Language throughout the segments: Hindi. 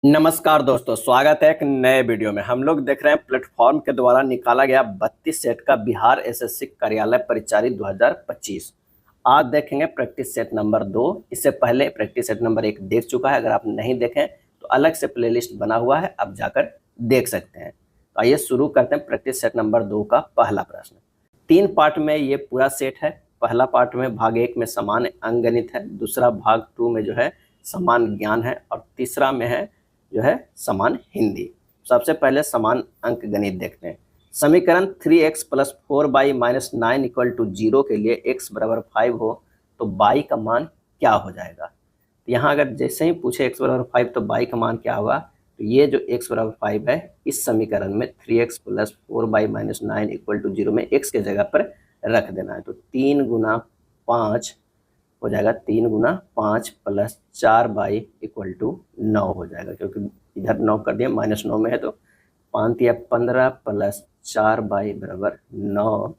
नमस्कार दोस्तों, स्वागत है एक नए वीडियो में। हम लोग देख रहे हैं प्लेटफॉर्म के द्वारा निकाला गया 32 सेट का बिहार एसएससी कार्यालय परिचारी 2025। आज देखेंगे प्रैक्टिस सेट नंबर 2। इससे पहले प्रैक्टिस सेट नंबर 1 देख चुका है। अगर आप नहीं देखें तो अलग से प्लेलिस्ट बना हुआ है, आप जाकर देख सकते हैं। तो आइए शुरू करते हैं प्रैक्टिस सेट नंबर 2 का पहला प्रश्न। 3 पार्ट में ये पूरा सेट है। पहला पार्ट में भाग 1 में समान अंकगणित है, दूसरा भाग 2 में जो है समान ज्ञान है, और तीसरा में है जो है समान हिंदी। सबसे पहले समान अंक गणित देखते हैं। समीकरण 3x + 4y - 9 = 0 के लिए x बराबर 5 हो तो y का मान क्या हो जाएगा। यहाँ अगर जैसे ही पूछे x बराबर 5 तो y का मान क्या होगा, तो ये जो x बराबर 5 है इस समीकरण में 3x + 4y - 9 = 0 में x के जगह पर रख देना है। तो 3 गुना 5 हो जाएगा, 3 गुना 5 + 4y = 9 हो जाएगा, क्योंकि इधर 9 कर दिया, -9 में है तो 5 या 15 + 4y बराबर 9।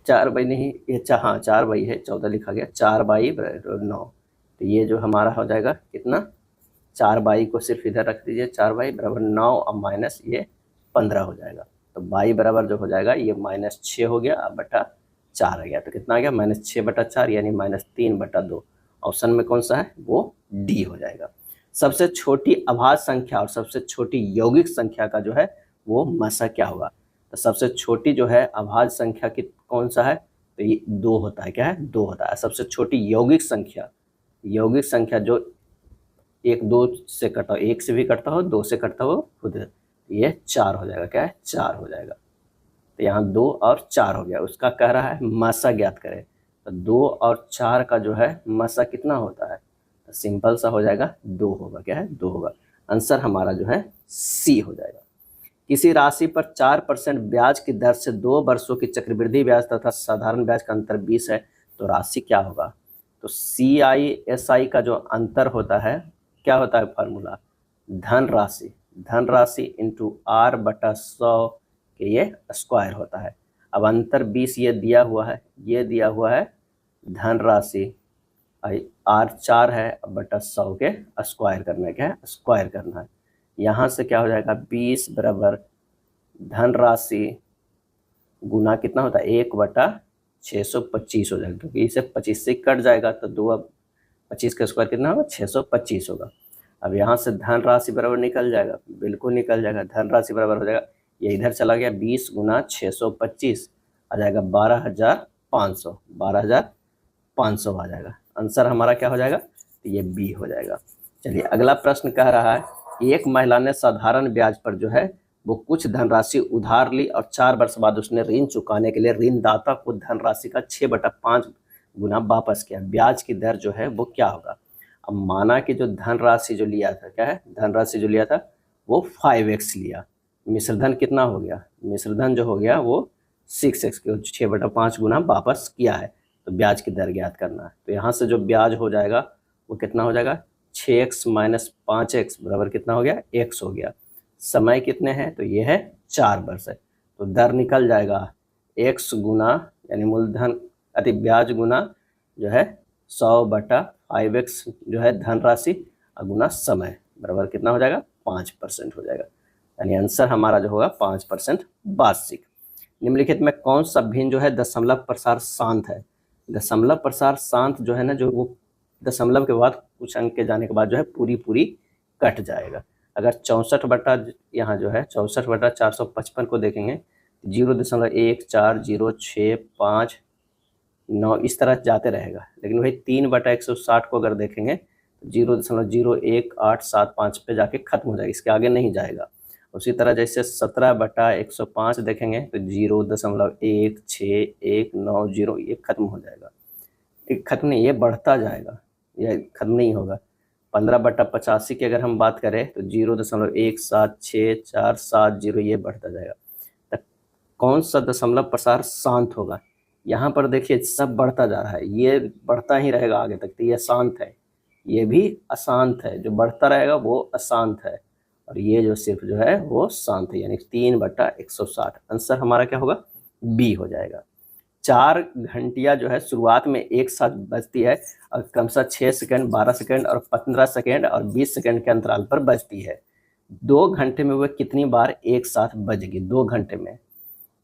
4y नहीं, ये हाँ 4y है, 14 लिखा गया, 4y बराबर 9। तो ये जो हमारा हो जाएगा कितना, 4y को सिर्फ इधर रख दीजिए, 4y बराबर 9 और माइनस ये 15 हो जाएगा। तो y बराबर जो हो जाएगा ये -6 हो गया बटा 4 आ गया। तो कितना आ गया, -6/4 यानी -3/2। ऑप्शन में कौन सा है, वो डी हो जाएगा। सबसे छोटी अभाज्य संख्या और सबसे छोटी यौगिक संख्या का जो है वो मसा क्या होगा। तो सबसे छोटी जो है अभाज्य संख्या की कौन सा है, तो ये 2 होता है। क्या है, 2 होता है। सबसे छोटी यौगिक संख्या जो 1 2 से कटा हो, 1 से भी कटता हो, 2 से कटता हो खुद, ये 4 हो जाएगा। क्या है, 4 हो जाएगा। तो यहाँ 2 और 4 हो गया। उसका कह रहा है मसा ज्ञात करें। तो 2 और 4 का जो है मसा कितना होता है, तो सिंपल सा हो जाएगा 2 होगा। क्या है, 2 होगा। आंसर हमारा जो है सी हो जाएगा। किसी राशि पर 4% ब्याज की दर से 2 वर्षों की चक्रवृद्धि ब्याज तथा साधारण ब्याज का अंतर 20 है तो राशि क्या होगा। तो CI/SI का जो अंतर होता है, क्या होता है फार्मूला, धनराशि इंटू R/100 के ये स्क्वायर होता है। अब अंतर 20 ये दिया हुआ है धनराशि, R4 है बटा 100 के स्क्वायर करना है। क्या है, स्क्वायर करना है। यहाँ से क्या हो जाएगा, 20 बराबर धनराशि गुना कितना होता है, 1/625 हो जाएगा, क्योंकि इसे 25 से कट जाएगा तो 2, अब 25 का स्क्वायर कितना होगा, 625 होगा। अब यहाँ से धनराशि बराबर निकल जाएगा, बिल्कुल निकल जाएगा। धनराशि बराबर हो जाएगा, ये इधर चला गया, 20 गुना 625 आ जाएगा 12,500, 12,500 आ जाएगा। आंसर हमारा क्या हो जाएगा, तो ये बी हो जाएगा। चलिए अगला प्रश्न कह रहा है, एक महिला ने साधारण ब्याज पर जो है वो कुछ धनराशि उधार ली और 4 वर्ष बाद उसने ऋण चुकाने के लिए ऋणदाता को धनराशि का 6/5 गुना वापस किया। ब्याज की दर जो है वो क्या होगा। अब माना कि जो धनराशि जो लिया था, क्या है, धनराशि जो लिया था वो 5x लिया, मिश्रधन कितना हो गया, मिश्रधन जो हो गया वो 6x के 6/5 गुना वापस किया है। तो ब्याज की दर ज्ञात करना है। तो यहाँ से जो ब्याज हो जाएगा वो कितना हो जाएगा, 6x - 5x बराबर कितना हो गया, x हो गया। समय कितने हैं, तो ये है 4 वर्ष है। तो दर निकल जाएगा x गुना यानी मूलधन अति ब्याज गुना जो है 100/5x जो है धनराशि गुना समय बराबर कितना हो जाएगा, 5% हो जाएगा। यानी आंसर हमारा जो होगा 5% वार्षिक। निम्नलिखित में कौन सा भिन्न जो है दशमलव प्रसार शांत है। दशमलव प्रसार शांत जो है ना, जो वो दशमलव के बाद कुछ अंक के जाने के बाद जो है पूरी कट जाएगा। अगर 64 बटा यहाँ जो है 64/455 को देखेंगे, 0.140659 इस तरह जाते रहेगा। लेकिन वही 3/160 को अगर देखेंगे तो 0.01875 पे जाके खत्म हो जाएगा, इसके आगे नहीं जाएगा। उसी तरह जैसे 17/105 देखेंगे तो 0.1619 ये खत्म हो जाएगा। एक खत्म नहीं, ये बढ़ता जाएगा, ये खत्म नहीं होगा। 15/85 की अगर हम बात करें तो 0.17647 ये बढ़ता जाएगा। तो कौन सा दशमलव प्रसार शांत होगा। यहाँ पर देखिए सब बढ़ता जा रहा है, ये बढ़ता ही रहेगा आगे तक, तो ये शांत है। ये भी अशांत है, जो बढ़ता रहेगा वो अशांत है, और ये जो सिर्फ जो है वो शांत है, यानी 3/160। आंसर हमारा क्या होगा, बी हो जाएगा। 4 घंटियाँ जो है शुरुआत में एक साथ बजती है और क्रमशः 6 सेकंड, 12 सेकंड और 15 सेकंड और 20 सेकंड के अंतराल पर बजती है। 2 घंटे में वह कितनी बार एक साथ बजेगी 2 घंटे में?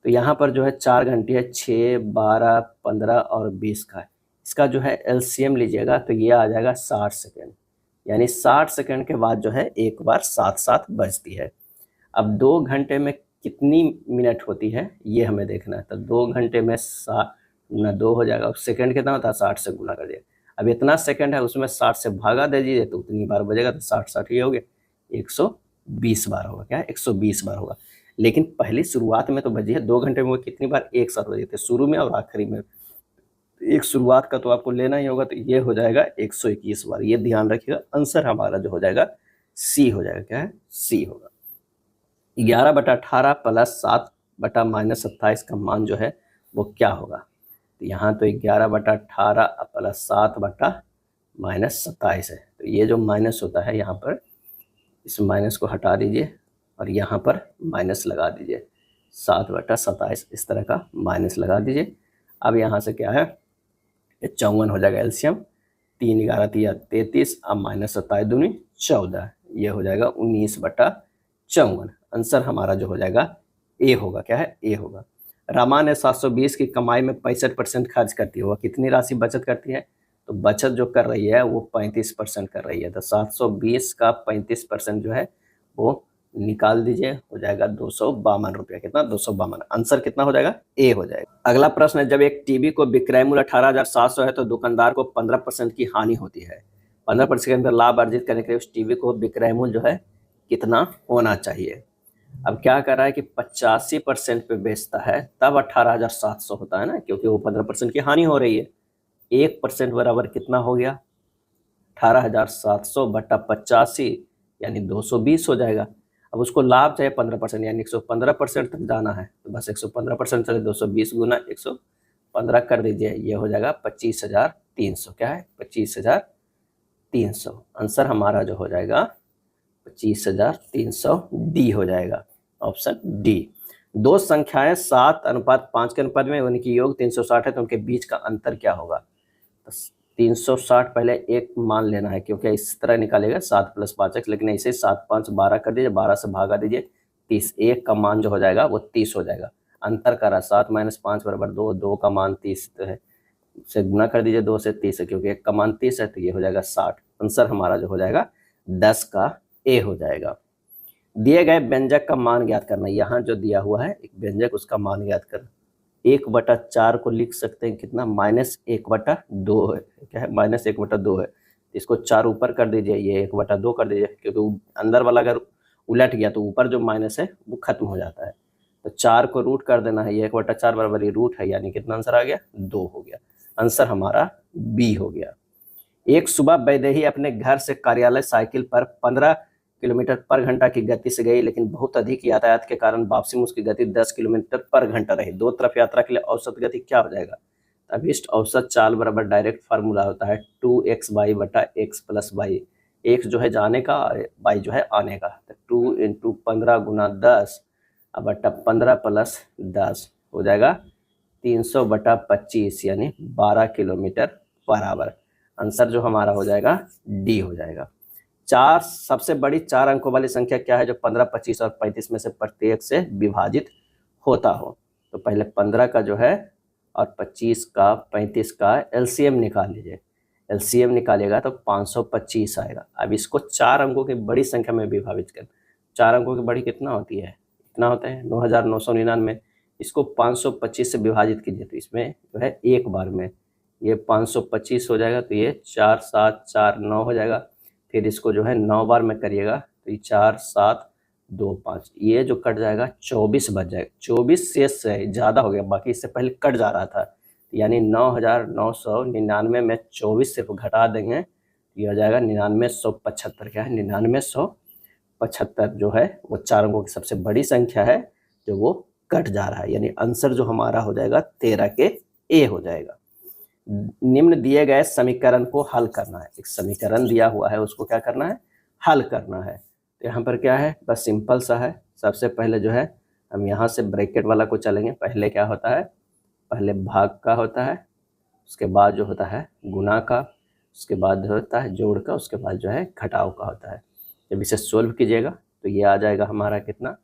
तो यहाँ पर जो है 4 घंटी है, 6, 12, 15 और 20 का है। इसका जो है एलसीएम लीजिएगा तो ये आ जाएगा 60 सेकंड, यानी 60 सेकंड के बाद जो है एक बार साथ साथ बजती है। अब 2 घंटे में कितनी मिनट होती है ये हमें देखना है। तो 2 घंटे में 60 गुना 2 हो जाएगा। सेकंड कितना होता है? 60 से गुना कर दिए। अब इतना सेकंड है उसमें 60 से भागा दे दीजिए तो उतनी बार बजेगा। तो 60 ये हो गया 120 बार होगा। क्या है? 120 बार होगा। लेकिन पहली शुरुआत में तो बजी है 2 घंटे में वो कितनी बार एक साथ बजे थे? शुरू में और आखिरी में। एक शुरुआत का तो आपको लेना ही होगा, तो ये हो जाएगा 121 बार। ये ध्यान रखिएगा। आंसर हमारा जो हो जाएगा सी हो जाएगा। क्या है? सी होगा। 11/18 प्लस 7/-27 का मान जो है वो क्या होगा? तो यहाँ तो 11/18 प्लस 7/-27 है। तो ये जो माइनस होता है यहाँ पर, इस माइनस को हटा दीजिए और यहाँ पर माइनस लगा दीजिए। 7/27 इस तरह का माइनस लगा दीजिए। अब यहाँ से क्या है? 54 हो जाएगा एलसीएम। 3 11 3 33 अब -27 दूनी 14, ये हो जाएगा 19/54। आंसर हमारा जो हो जाएगा ए होगा। क्या है? ए होगा। रमा ने 720 की कमाई में 65% खर्च करती है, वह कितनी राशि बचत करती है? तो बचत जो कर रही है वो 35% कर रही है। तो 720 का 35% जो है वो निकाल दीजिए, हो जाएगा 252 रुपया। कितना? 252। आंसर कितना हो जाएगा? ए हो जाएगा। अगला प्रश्न है, जब एक टीवी को विक्रय मूल्य 18,700 है तो दुकानदार को 15% की हानि होती है। 15% का लाभ अर्जित करने के लिए उस टीवी को विक्रय मूल्य जो है कितना होना चाहिए? अब क्या कर रहा है कि 85% पे बेचता है तब 18,700 होता है ना, क्योंकि वो 15% की हानि हो रही है। 1% बराबर कितना हो गया? 18,700 बटा 85 यानी 220 हो जाएगा। अब उसको लाभ चाहिए 15% यानी 115% तक जाना है। तो बस 115% चले 220 गुना 115 कर दीजिए, ये हो जाएगा 25,300। क्या है? 25,300। आंसर हमारा जो हो जाएगा 25,300 डी हो जाएगा। Option D. दो संख्याएं 7:5 के अनुपात में, उनकी योग 360 है तो उनके बीच का अंतर क्या होगा? तो 360 पहले एक मान लेना है, क्योंकि इस तरह निकालेगा 7 + 5x, लेकिन ऐसे 7 5 12 कर दीजिए, 12 से भागा दीजिए 30। एक का मान जो हो जाएगा वो 30 हो जाएगा। अंतर करा 7 - 5 = 2, 2 का मान 30 है, से गुना कर दीजिए 2 से 30 है, क्योंकि एक का मान 30 है तो ये हो जाएगा 60। आंसर हमारा जो हो जाएगा 10 का ए हो जाएगा। दिए गए व्यंजक का मान ज्ञात करना। यहाँ जो दिया हुआ है एक व्यंजक, उसका मान ज्ञात करना। 1/4 को लिख सकते हैं कितना? -1/2 है। क्या है? -1/2 है। इसको 4 ऊपर कर दीजिए, ये 1/2 कर दीजिए, क्योंकि अंदर वाला अगर उलट गया तो ऊपर जो माइनस है वो खत्म हो जाता है। तो 4 को रूट कर देना है, ये 1/4 बराबर ये रूट है, यानी कितना आंसर आ गया? 2 हो गया। आंसर हमारा बी हो गया। एक सुबह वैदेही अपने घर से कार्यालय साइकिल पर 15 किलोमीटर पर घंटा की गति से गई, लेकिन बहुत अधिक यातायात के कारण वापसी में उसकी गति 10 किलोमीटर पर घंटा रही। दो तरफ यात्रा के लिए औसत गति क्या हो जाएगा? अभिष्ट औसत चाल बराबर डायरेक्ट फार्मूला होता है 2xy बटा x + y। x जो है जाने का, y जो है आने का। तो 2 × 15 गुना 10 बटा 15 + 10 हो जाएगा 300 बटा 25 यानी 12 किलोमीटर बराबर। आंसर जो हमारा हो जाएगा डी हो जाएगा। सबसे बड़ी 4 अंकों वाली संख्या क्या है जो 15, 25 और 35 में से प्रत्येक से विभाजित होता हो? तो पहले 15 का जो है और 25 का 35 का एलसीएम निकाल लीजिए। एलसीएम निकालेगा तो 525 आएगा। अब इसको 4 अंकों की बड़ी संख्या में विभाजित कर। 4 अंकों की बड़ी कितना होती है? कितना होता है? 9,999। इसको 525 से विभाजित कीजिए तो इसमें जो है एक बार में ये 525 हो जाएगा। तो ये 4 7 4 9 हो जाएगा। फिर इसको जो है 9 बार में करिएगा तो ये 4 7 2 5, ये जो कट जाएगा 24 बच जाएगा। 24 शेष से ज़्यादा हो गया, बाकी इससे पहले कट जा रहा था, यानी 9,999 में 24 से घटा देंगे ये हो जाएगा 9975। क्या है? 9975 जो है वो 4 अंकों की सबसे बड़ी संख्या है जो वो कट जा रहा है, यानी आंसर जो हमारा हो जाएगा 13 के ए हो जाएगा। निम्न दिए गए समीकरण को हल करना है। एक समीकरण दिया हुआ है, उसको क्या करना है? हल करना है। तो यहाँ पर क्या है? बस सिंपल सा है। सबसे पहले जो है हम यहाँ से ब्रैकेट वाला को चलेंगे। पहले क्या होता है? पहले भाग का होता है, उसके बाद जो होता है गुना का, उसके बाद होता है जोड़ का, उसके बाद जो है घटाव का होता है। जब इसे सोल्व कीजिएगा तो ये आ जाएगा हमारा कितना,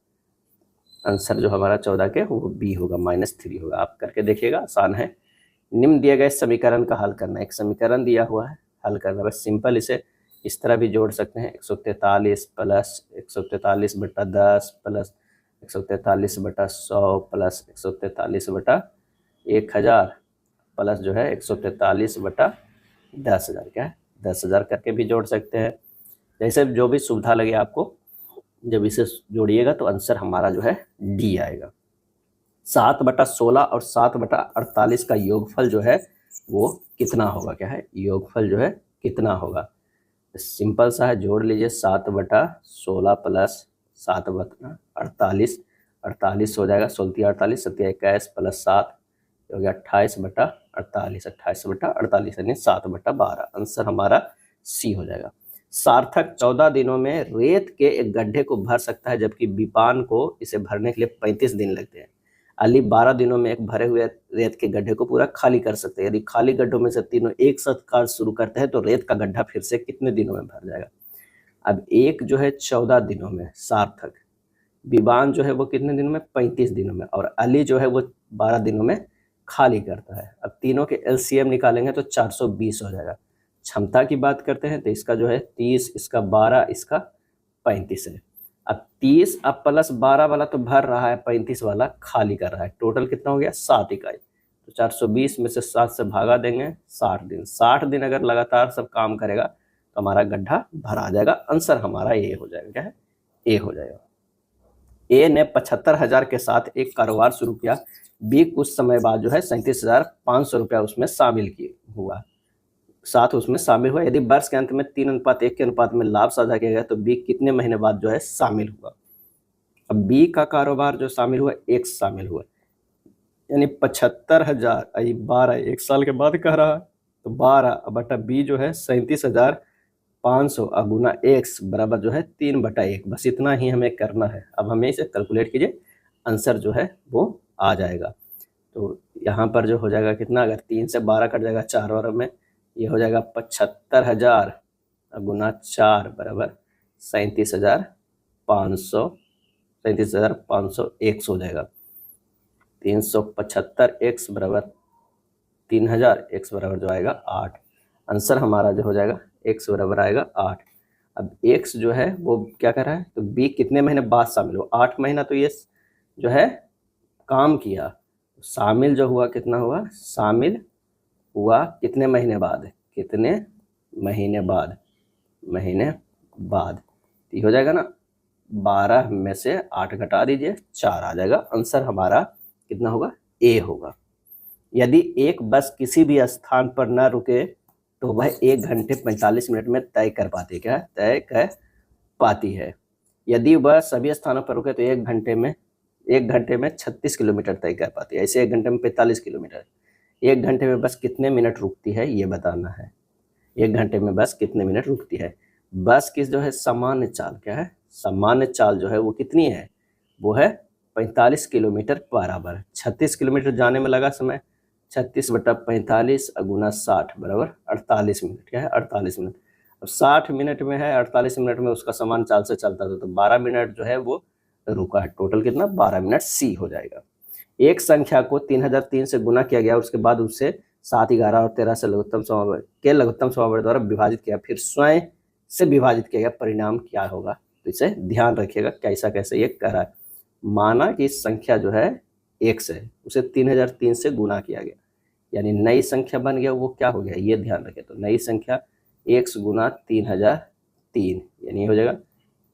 आंसर जो हमारा 14 के वो बी होगा, -3 होगा। आप करके देखिएगा, आसान है। निम्न दिए गए समीकरण का हल करना। एक समीकरण दिया हुआ है, हल करना। बस सिंपल इसे इस तरह भी जोड़ सकते हैं, 143 प्लस 143/10 प्लस 143/100 प्लस 143/1000 प्लस जो है 143/10,000, क्या है 10,000 करके भी जोड़ सकते हैं। जैसे जो भी सुविधा लगे आपको, जब इसे जोड़िएगा तो आंसर हमारा जो है डी आएगा। 7/16 और 7/48 का योगफल जो है वो कितना होगा, क्या है योगफल जो है कितना होगा। सिंपल सा है, जोड़ लीजिए 7/16 प्लस 7/48, 48 हो जाएगा, 16×48 27 प्लस 7 हो गया 28/48, 28/48 यानी 7/12। आंसर हमारा सी हो जाएगा। सार्थक 14 दिनों में रेत के एक गड्ढे को भर सकता है, जबकि विपान को इसे भरने के लिए 35 दिन लगते हैं। अली 12 दिनों में एक भरे हुए रेत के गड्ढे को पूरा खाली कर सकते हैं। यदि खाली गड्ढों में से तीनों एक साथ कार्य शुरू करते हैं तो रेत का गड्ढा फिर से कितने दिनों में भर जाएगा। अब एक जो है 14 दिनों में सार्थक, विवान जो है वो कितने दिनों में 35 दिनों में, और अली जो है वो 12 दिनों में खाली करता है। अब तीनों के एलसीएम निकालेंगे तो 420 हो जाएगा। क्षमता की बात करते हैं तो इसका जो है 30, इसका 12, इसका 35 है। अब 30 अब प्लस 12 वाला तो भर रहा है, 35 वाला खाली कर रहा है। टोटल कितना हो गया 7 इकाई। तो 420 में से 7 से भागा देंगे, 60 दिन। 60 दिन अगर लगातार सब काम करेगा तो हमारा गड्ढा भरा आ जाएगा। आंसर हमारा ए हो जाएगा, क्या है ए हो जाएगा। ए ने 75,000 के साथ एक कारोबार शुरू किया। बी कुछ समय बाद जो है 37,500 रुपया उसमें शामिल हुआ, साथ उसमें शामिल हुआ। यदि वर्ष के अंत में 3:1 के अनुपात में लाभ साझा किया गया तो बी कितने महीने बाद जो है शामिल हुआ। अब बी का कारोबार जो शामिल हुआ, एक शामिल हुआ, यानी 75,000 12 एक साल के बाद कह रहा है, तो 12 बटा बी जो है 37,500 गुना एक्स बराबर जो है 3/1। बस इतना ही हमें करना है। अब हमें इसे कैलकुलेट कीजिए, आंसर जो है वो आ जाएगा। तो यहाँ पर जो हो जाएगा कितना, अगर 3 से 12 कट जाएगा 4 बार में, ये हो जाएगा 75,000 गुना 4 बराबर 37,500, 37,500 एक्स हो जाएगा। 375 एक्स बराबर 3,000, एक्स बराबर जो आएगा 8। आंसर हमारा जो हो जाएगा एक्स बराबर आएगा 8। अब एक्स जो है वो क्या कर रहा है, तो बी कितने महीने बाद शामिल हो, 8 महीना तो ये जो है काम किया। शामिल जो हुआ कितना हुआ, शामिल हुआ कितने महीने बाद, कितने महीने बाद, महीने बाद। तो हो जाएगा ना, 12 में से 8 घटा दीजिए, 4 आ जाएगा। आंसर हमारा कितना होगा, ए होगा। यदि एक बस किसी भी स्थान पर न रुके तो वह 1 घंटे 45 मिनट में तय कर पाती है, क्या तय कर पाती है। यदि वह सभी स्थानों पर रुके तो 1 घंटे में 36 किलोमीटर तय कर पाती है। ऐसे 1 घंटे में 45 किलोमीटर। 1 घंटे में बस कितने मिनट रुकती है ये बताना है। 1 घंटे में बस कितने मिनट रुकती है। बस की जो है सामान्य चाल, क्या है सामान्य चाल जो है वो कितनी है, वो है 45 किलोमीटर पर आवर। 36 किलोमीटर जाने में लगा समय, 36/45 गुना 60 बराबर 48 मिनट, क्या है 48 मिनट। अब 60 मिनट में है, 48 मिनट में उसका समान चाल से चलता था तो 12 मिनट जो है वो रुका है। टोटल कितना 12 मिनट, सी हो जाएगा। एक संख्या को 3003 से गुना किया गया, उसके बाद उससे 7, 11 और 13 से लघुत्तम समावर्त द्वारा विभाजित किया, फिर स्वयं से विभाजित किया गया, परिणाम क्या होगा। तो इसे ध्यान रखिएगा कैसा कैसे ये कर रहा है। माना कि संख्या जो है x है, उसे 3003 से गुना किया गया, यानी नई संख्या बन गया, वो क्या हो गया ये ध्यान रखें। तो नई संख्या x गुना 3003 यानी हो जाएगा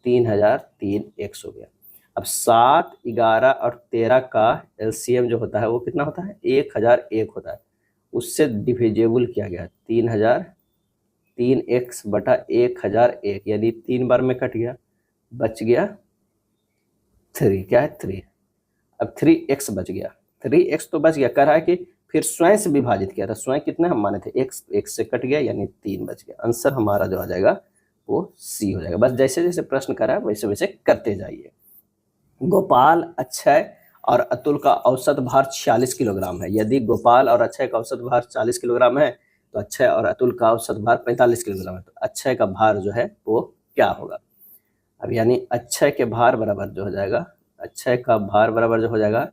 3003 x हो गया। अब 7, 11 और 13 का एलसीएम जो होता है वो कितना होता है, 1001 होता है। उससे डिविजिबल किया गया 3x बटा 1001, यानी 3 बार में कट गया, बच गया 3, क्या है 3। अब 3x बच गया, 3x तो बच गया। कह रहा है कि फिर स्वयं से विभाजित किया था, स्वयं कितने हम माने थे, x से कट गया यानी 3 बच गया। आंसर हमारा जो आ जाएगा वो सी हो जाएगा। बस जैसे जैसे प्रश्न कर रहा है वैसे वैसे करते जाइए। गोपाल, अक्षय और अतुल का औसत भार 46 किलोग्राम है। यदि गोपाल और अक्षय का औसत भार 40 किलोग्राम है तो अक्षय और अतुल का औसत भार 45 किलोग्राम है, तो अक्षय का भार जो है वो क्या होगा। अब यानी अक्षय के भार बराबर जो हो जाएगा, अक्षय का भार बराबर जो हो जाएगा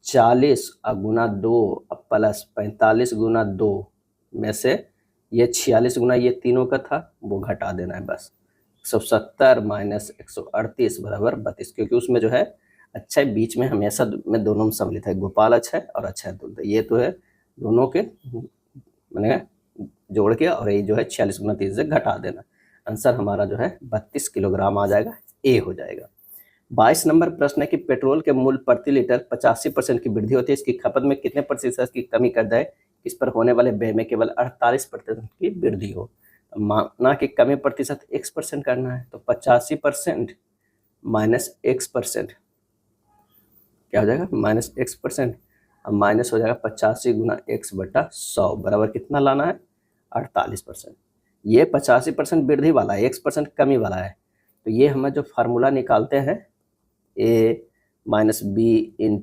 40 गुना 2 प्लस 45 गुना 2 में से ये 46 गुना ये तीनों का था वो घटा देना है बस। 170 माइनस 138 बराबर 32, क्योंकि उसमें जो है अक्षय बीच में हमेशा में दोनों में सम्मिलित है, गोपाल अक्षय और अक्षय अतुल, तो ये तो है दोनों के मैंने जोड़ के, और ये जो है 46 गुना 30 से घटा देना। आंसर हमारा जो है 32 किलोग्राम आ जाएगा, ए हो जाएगा। 22 नंबर प्रश्न है कि पेट्रोल के मूल्य प्रति लीटर 85% की वृद्धि होती है, इसकी खपत में कितने प्रतिशत की कमी कर जाए, इस पर होने वाले व्यय में केवल 48% की वृद्धि हो। माना कि कमी प्रतिशत x% करना है, तो 85% माइनस x% क्या हो जाएगा, माइनस x%, अब माइनस हो जाएगा 85 गुना x बटा 100 बराबर कितना लाना है, 48%। ये 85% वृद्धि वाला है, x% कमी वाला है, तो ये हमें जो फार्मूला निकालते हैं a माइनस बी इन,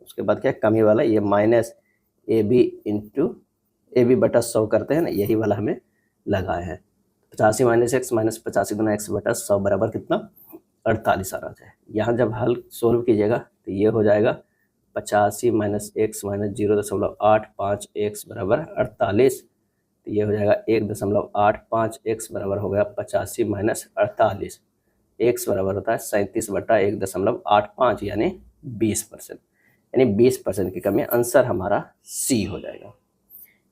उसके बाद क्या कमी वाला, ये minus A B into A B बटा 100 करते हैं ना, यही वाला हमें लगाए हैं। 85 माइनस एक्स माइनस 85 गुना एक्स बटा 100 बराबर कितना, 48 आ रहा है। यहाँ जब हल सोल्व कीजिएगा तो ये हो जाएगा 85 माइनस एक्स माइनस 0.85 एक्स बराबर 48, तो ये हो जाएगा 1.85 एक्स बराबर हो गया 85 माइनस 48, एक्स बराबर होता है 37 बटा 1.85 यानी 20%, यानी 20% की कमी। आंसर हमारा सी हो जाएगा।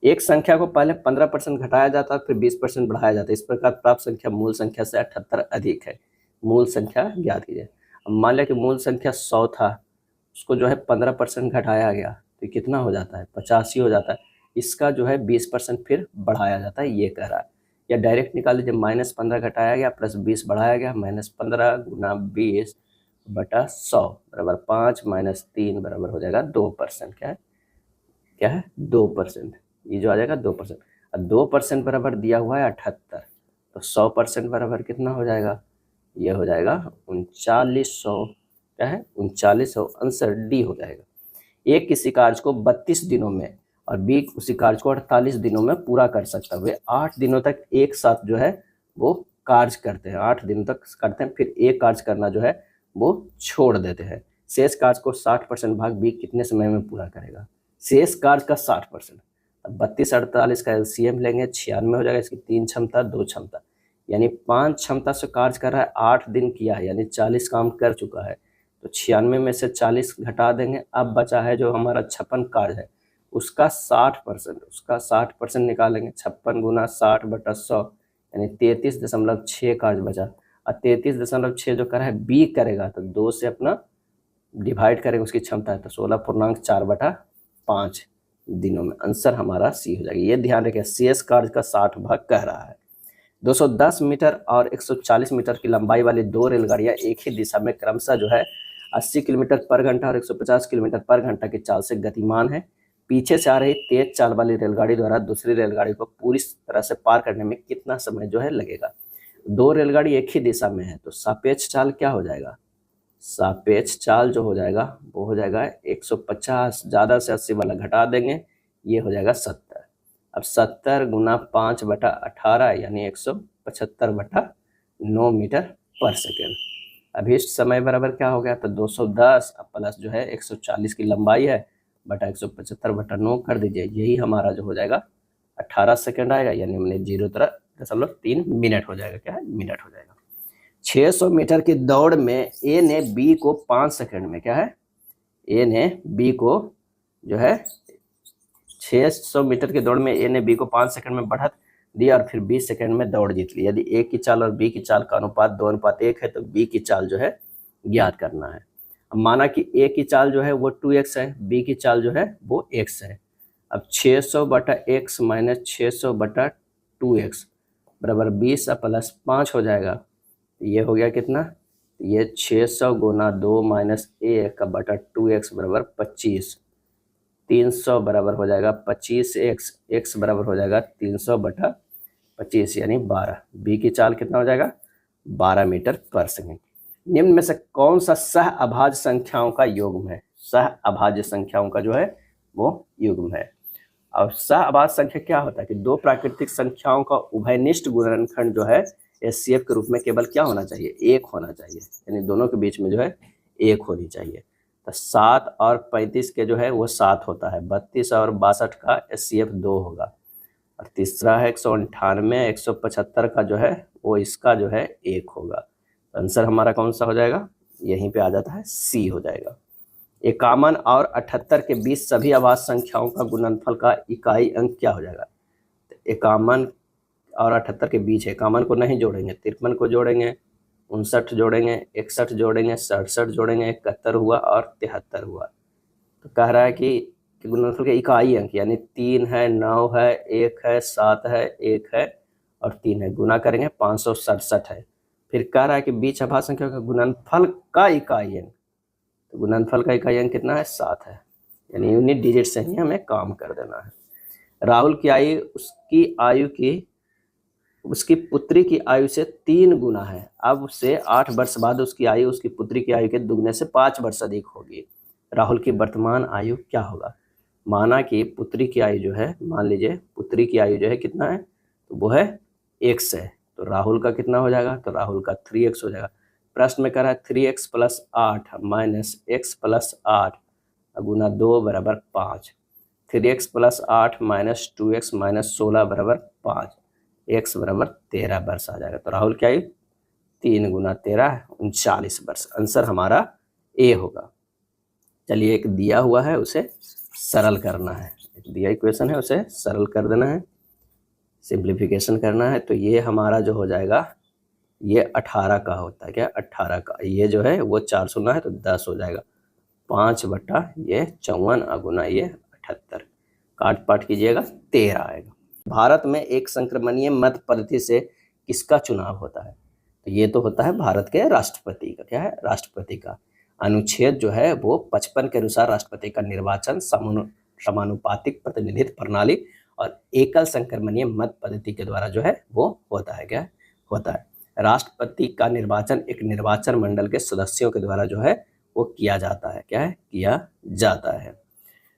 एक संख्या को पहले 15% घटाया जाता है फिर 20% बढ़ाया जाता है, इस प्रकार प्राप्त संख्या मूल संख्या से 78 अधिक है। मूल संख्या ज्ञात कीजिए। अब मान लिया कि मूल संख्या 100 था, उसको जो है 15% घटाया गया तो कितना हो जाता है, 85 हो जाता है। इसका जो है 20% फिर बढ़ाया जाता है, ये कह रहा है। या डायरेक्ट निकाल लीजिए, -15 घटाया गया प्लस 20 बढ़ाया गया, -15 गुना 20 बटा 100 बराबर 5 माइनस 3 बराबर हो जाएगा 2%। क्या है 2%, ये जो आ जाएगा 2%। अब 2% बराबर दिया हुआ है 78, तो 100% बराबर कितना हो जाएगा, ये हो जाएगा 3900। क्या है 3900, आंसर डी हो जाएगा। एक किसी कार्य को 32 दिनों में और बी उसी कार्य को 48 दिनों में पूरा कर सकता है। वे 8 दिनों तक एक साथ जो है वो कार्य करते हैं, 8 दिन तक करते हैं, फिर एक कार्य करना जो है वो छोड़ देते हैं। शेष कार्य को 60% भाग बी कितने समय में पूरा करेगा, शेष कार्य का 60%। अब 32 48 का एलसीएम लेंगे, 96 हो जाएगा। इसकी 3 क्षमता 2 क्षमता, यानी 5 क्षमता से कार्य कर रहा है, 8 दिन किया है, यानी 40 काम कर चुका है। तो 96 में से 40 घटा देंगे, अब बचा है जो हमारा 56 कार्य है उसका 60%, उसका 60% निकालेंगे। 56 गुना 60 बटा 100 यानी 33.6 कार्य बचा। और 33.6 जो कर है बी करेगा तो 2 से अपना डिवाइड करेंगे, उसकी क्षमता है तो 16.4 बटा 5 दिनों में। आंसर हमारा सी हो जाएगा। ये ध्यान रखिए, शेष कार्य का 60 भाग कह रहा है। 210 मीटर और 140 मीटर की लंबाई वाली 2 रेलगाड़ियां एक ही दिशा में क्रमशः जो है 80 किलोमीटर पर घंटा और 150 किलोमीटर पर घंटा की चाल से गतिमान है। पीछे से आ रही तेज चाल वाली रेलगाड़ी द्वारा दूसरी रेलगाड़ी को पूरी तरह से पार करने में कितना समय जो है लगेगा। 2 रेलगाड़ी एक ही दिशा में है तो सापेक्ष चाल क्या हो जाएगा, सापेक्ष चाल जो हो जाएगा वो हो जाएगा 150, ज़्यादा से 80 वाला घटा देंगे, ये हो जाएगा 70। अब 70 गुना 5 बटा 18 यानी 175 बटा 9 मीटर पर सेकेंड। अभी समय बराबर क्या हो गया, तो 210 प्लस जो है 140 की लंबाई है बटा 175 बटा 9 कर दीजिए, यही हमारा जो हो जाएगा 18 सेकेंड आएगा, यानी हमने 0.3 मिनट हो जाएगा। क्या है, मिनट हो जाएगा। 600 मीटर की दौड़ में ए ने बी को 5 सेकंड में, क्या है, ए ने बी को जो है 600 मीटर की दौड़ में ए ने बी को 5 सेकंड में बढ़ा दिया और फिर 20 सेकंड में दौड़ जीत ली। यदि ए की चाल और बी की चाल का अनुपात 2:1 है तो बी की चाल जो है ज्ञात करना है। अब माना कि ए की चाल जो है वो 2x है, बी की चाल जो है वो x है। अब 600 बटा x माइनस 600 बटा 2x बराबर 20 प्लस 5 हो जाएगा, ये हो गया कितना, ये 600 गुना 2 माइनस 1 बटा 2x बराबर 25, 300 बराबर हो जाएगा 25x, x बराबर हो जाएगा 300 बटा 25 यानी 12। बी की चाल कितना हो जाएगा, 12 मीटर पर सेकेंड। निम्न में से कौन सा सह अभाज्य संख्याओं का योग है, सह अभाज्य संख्याओं का जो है वो युग्म है। और सह अभाज्य संख्या क्या होता है कि दो प्राकृतिक संख्याओं का उभयनिष्ठ गुणनखंड जो है एचसीएफ के रूप में केवल क्या होना चाहिए, एक होना चाहिए, यानी दोनों के बीच में जो है एक होनी चाहिए। तो 7 और 35 के जो है वो 7 होता है, 32 और 62 का एचसीएफ 2 होगा, और तीसरा है 198 175 का जो है वो इसका जो है 1 होगा। तो आंसर हमारा कौन सा हो जाएगा, यहीं पे आ जाता है सी हो जाएगा। 51 और 78 के बीच सभी अभाज्य संख्याओं का गुणनफल का इकाई अंक क्या हो जाएगा। 51 और 78 के बीच 51 को नहीं जोड़ेंगे, 53 को जोड़ेंगे, 59 जोड़ेंगे, 61 जोड़ेंगे, 67 जोड़ेंगे, 71 हुआ और 73 हुआ। तो कह रहा है कि गुणनफल के इकाई अंक यानी 3 है, 9 है, 1 है, 7 है, 1 है और 3 है, गुना करेंगे 567 है। फिर कह रहा है कि बीच अभाज्य संख्या का गुणनफल का इकाई अंक, तो गुणनफल का इकाई अंक कितना है, 7 है, यानी यूनिट डिजिट से ही हमें काम कर देना है। राहुल की आयु उसकी पुत्री की आयु से 3 गुना है। अब से 8 वर्ष बाद उसकी आयु उसकी पुत्री की आयु के दुगने से 5 वर्ष अधिक होगी। राहुल की वर्तमान आयु क्या होगा। माना कि पुत्री की आयु जो है, मान लीजिए पुत्री की आयु जो है कितना है, तो वो है x है, तो राहुल का कितना हो जाएगा, तो राहुल का 3x हो जाएगा। प्रश्न में कह रहा है 3x + 8 माइनस x + 8 गुना 2 बराबर 5, 3x + 8 माइनस 2x माइनस 16 बराबर 5, x बराबर 13 वर्ष आ जाएगा। तो राहुल की आयु 3 गुना 13 39 वर्ष, आंसर हमारा ए होगा। चलिए एक दिया हुआ है उसे सरल करना है, एक दिया इक्वेशन है उसे सरल कर देना है, सिंप्लीफिकेशन करना है। तो ये हमारा जो हो जाएगा ये 18 का होता है, क्या 18 का, ये जो है वो 4 शून्य है तो 10 हो जाएगा, 5 बटा ये 54 अगुना ये 78, काट पाट कीजिएगा 13 आएगा। भारत में एक संक्रमणीय मत पद्धति से किसका चुनाव होता है, तो ये तो होता है भारत के राष्ट्रपति का, क्या है राष्ट्रपति का। अनुच्छेद जो है वो 55 के अनुसार राष्ट्रपति का निर्वाचन समानुपातिक प्रतिनिधित्व प्रणाली और एकल संक्रमणीय मत पद्धति के द्वारा जो है वो होता है, क्या होता है। राष्ट्रपति का निर्वाचन एक निर्वाचन मंडल के सदस्यों के द्वारा जो है वो किया जाता है, क्या है किया जाता है।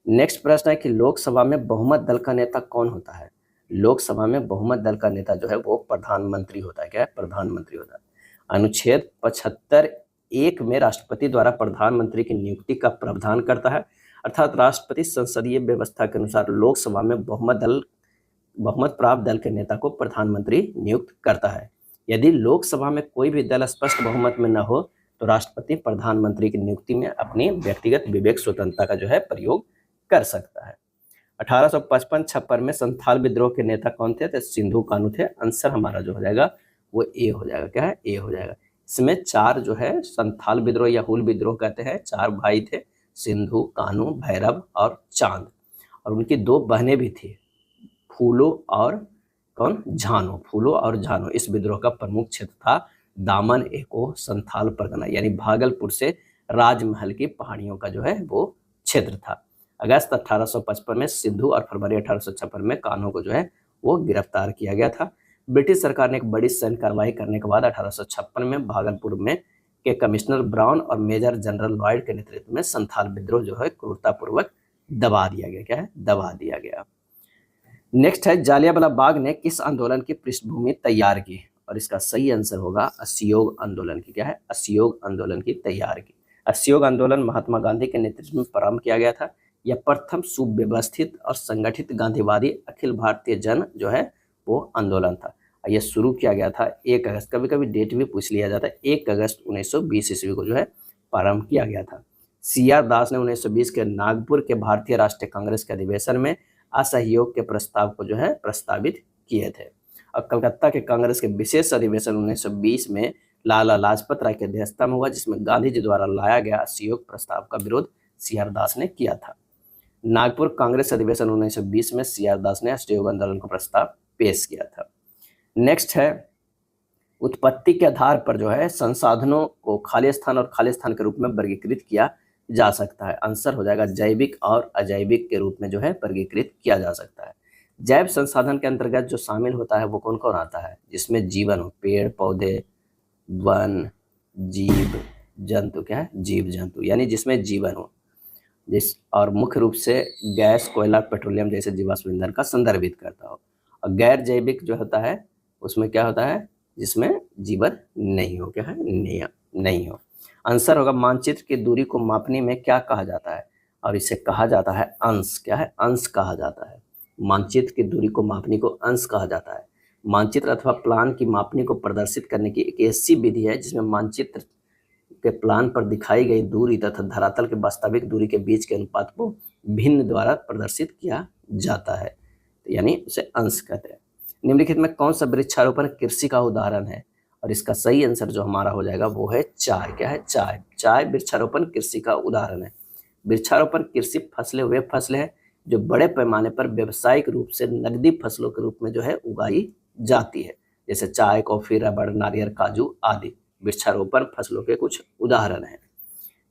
नेक्स्ट प्रश्न है कि लोकसभा में बहुमत दल का नेता कौन होता है। लोकसभा में बहुमत दल का नेता जो है वो प्रधानमंत्री होता है, क्या है प्रधानमंत्री होता है। अनुच्छेद 75(1) में राष्ट्रपति द्वारा प्रधानमंत्री की नियुक्ति का प्रावधान करता है, अर्थात राष्ट्रपति संसदीय व्यवस्था के अनुसार लोकसभा में बहुमत प्राप्त दल के नेता को प्रधानमंत्री नियुक्त करता है। यदि लोकसभा में कोई भी दल स्पष्ट बहुमत में न हो तो राष्ट्रपति प्रधानमंत्री की नियुक्ति में अपनी व्यक्तिगत विवेक स्वतंत्रता का जो है प्रयोग कर सकता है। 1855-56 में संथाल विद्रोह के नेता कौन थे, तो सिंधु कान्हू थे, आंसर हमारा जो हो जाएगा वो ए हो जाएगा, क्या है ए हो जाएगा। इसमें 4 जो है संथाल विद्रोह या हुल विद्रोह कहते हैं, 4 भाई थे, सिंधु, कान्हू, भैरव और चांद, और उनकी 2 बहनें भी थी, फूलो और कौन झानो, फूलो और झानो। इस विद्रोह का प्रमुख क्षेत्र था दामन एको संथाल परगना, यानी भागलपुर से राजमहल की पहाड़ियों का जो है वो क्षेत्र था। अगस्त 1855 में सिंधु और फरवरी 1856 में कान्हू को जो है वो गिरफ्तार किया गया था। ब्रिटिश सरकार ने एक बड़ी सैन्य कार्रवाई करने के बाद 1856 में भागलपुर में के कमिश्नर ब्राउन और मेजर जनरल लॉयड के नेतृत्व में संथाल विद्रोह जो है क्रूरतापूर्वक दबा दिया गया, क्या है दबा दिया गया। नेक्स्ट है जालियांवाला बाग ने किस आंदोलन की पृष्ठभूमि तैयार की, और इसका सही आंसर होगा असहयोग आंदोलन की, क्या है असहयोग आंदोलन की तैयार की। असहयोग आंदोलन महात्मा गांधी के नेतृत्व में प्रारंभ किया गया था। यह प्रथम सुव्यवस्थित और संगठित गांधीवादी अखिल भारतीय जन जो है वो आंदोलन था। यह शुरू किया गया था 1 अगस्त, कभी कभी डेट भी पूछ लिया जाता है, 1 अगस्त 1920 ईस्वी को जो है प्रारंभ किया गया था। CR दास ने 1920 के नागपुर के भारतीय राष्ट्रीय कांग्रेस के अधिवेशन में असहयोग के प्रस्ताव को जो है प्रस्तावित किए थे, और कलकत्ता के कांग्रेस के विशेष अधिवेशन 1920 में लाला लाजपत राय की अध्यक्षता में हुआ, जिसमें गांधी जी द्वारा लाया गया असहयोग प्रस्ताव का विरोध CR दास ने किया था। नागपुर कांग्रेस अधिवेशन 1920 में CR दास ने असहयोग आंदोलन का प्रस्ताव पेश किया था। नेक्स्ट है उत्पत्ति के आधार पर जो है संसाधनों को खाली स्थान और खाली स्थान के रूप में वर्गीकृत किया जा सकता है, आंसर हो जाएगा जैविक और अजैविक के रूप में जो है वर्गीकृत किया जा सकता है। जैव संसाधन के अंतर्गत जो शामिल होता है वो कौन कौन आता है, जिसमें जीवन हो, पेड़ पौधे, वन, जीव जंतु, क्या है जीव जंतु, यानी जिसमें जीवन हो। जिस और मुख्य रूप से गैस, कोयला, पेट्रोलियम जैसे जीवाश्म ईंधन का संदर्भित करता हो। और गैर जैविक जो होता है उसमें क्या होता है, जिसमें जीवन नहीं हो, क्या है, नहीं हो। आंसर होगा मानचित्र की दूरी को मापने में क्या कहा जाता है, और इसे कहा जाता है अंश, क्या है, अंश कहा जाता है। मानचित्र की दूरी को मापने को अंश कहा जाता है। मानचित्र अथवा प्लान की मापनी को प्रदर्शित करने की एक ऐसी विधि है जिसमें मानचित्र के प्लान पर दिखाई गई दूरी तथा धरातल के वास्तविक दूरी के बीच के अनुपात को भिन्न द्वारा प्रदर्शित किया जाता है, तो यानी उसे अंश कहते हैं। निम्नलिखित में कौन सा वृक्षारोपण कृषि का उदाहरण है, और इसका सही आंसर जो हमारा हो जाएगा वो है चाय, क्या है, चाय। चाय वृक्षारोपण कृषि का उदाहरण है। वृक्षारोपण कृषि फसलें वे फसलें हैं जो बड़े पैमाने पर व्यावसायिक रूप से नकदी फसलों के रूप में जो है उगाई जाती है, जैसे चाय, कॉफी, रबड़, नारियल, काजू आदि वृक्षारोपण फसलों के कुछ उदाहरण हैं।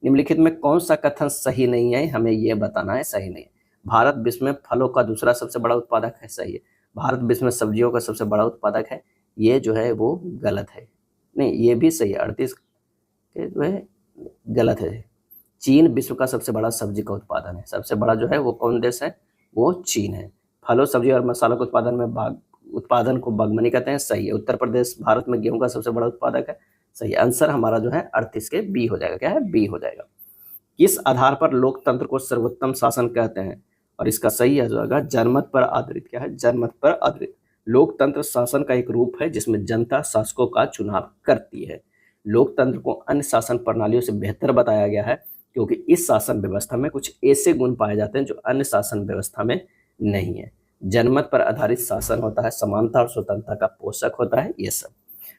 निम्नलिखित में कौन सा कथन सही नहीं है, हमें यह बताना है सही नहीं है। भारत विश्व में फलों का दूसरा सबसे बड़ा उत्पादक है, सही है। भारत विश्व में सब्जियों का सबसे बड़ा उत्पादक है, ये जो है वो गलत है। नहीं, ये भी सही है, 38 के जो है गलत है। चीन विश्व का सबसे बड़ा सब्जी का उत्पादन है, सबसे बड़ा जो है वो कौन देश है, वो चीन है। फलों, सब्जी और मसालों के उत्पादन को बागवानी कहते हैं, सही है। उत्तर प्रदेश भारत में गेहूं का सबसे बड़ा उत्पादक है, सही। आंसर हमारा जो है 38 के बी हो जाएगा, क्या है, बी हो जाएगा। किस आधार पर लोकतंत्र को सर्वोत्तम शासन कहते हैं, और इसका सही है जो होगा जनमत पर आधारित, क्या है, जनमत पर आधारित। लोकतंत्र शासन का एक रूप है जिसमें जनता शासकों का चुनाव करती है। लोकतंत्र को अन्य शासन प्रणालियों से बेहतर बताया गया है क्योंकि इस शासन व्यवस्था में कुछ ऐसे गुण पाए जाते हैं जो अन्य शासन व्यवस्था में नहीं है। जनमत पर आधारित शासन होता है, समानता और स्वतंत्रता का पोषक होता है, ये सब।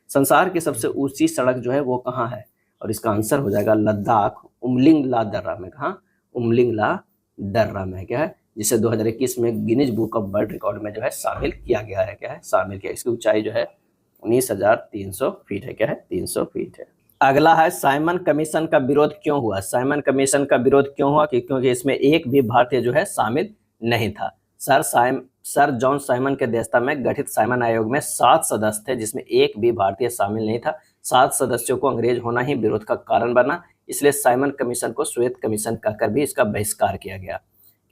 संसार की सबसे ऊंची सड़क जो है वो कहाँ है, और इसका आंसर हो जाएगा लद्दाख, उमलिंग ला दर्रा में। कहाँ, उमलिंग ला दर्रा में, क्या है, जिसे 2021 में Guinness book of world record में जो है शामिल किया गया है, क्या है, शामिल किया। इसकी ऊंचाई जो है 19,300 फीट है, क्या है, 300 फीट है। अगला है साइमन कमीशन का विरोध क्यों हुआ। साइमन कमीशन का विरोध क्यों हुआ, क्योंकि इसमें एक भी भारतीय जो है शामिल नहीं था। सर जॉन साइमन के अध्यक्षता में गठित साइमन आयोग में 7 सदस्य थे जिसमें एक भी भारतीय शामिल नहीं था। 7 सदस्यों को अंग्रेज होना ही विरोध का कारण बना, इसलिए साइमन कमीशन को श्वेत कमीशन कहकर भी इसका बहिष्कार किया गया,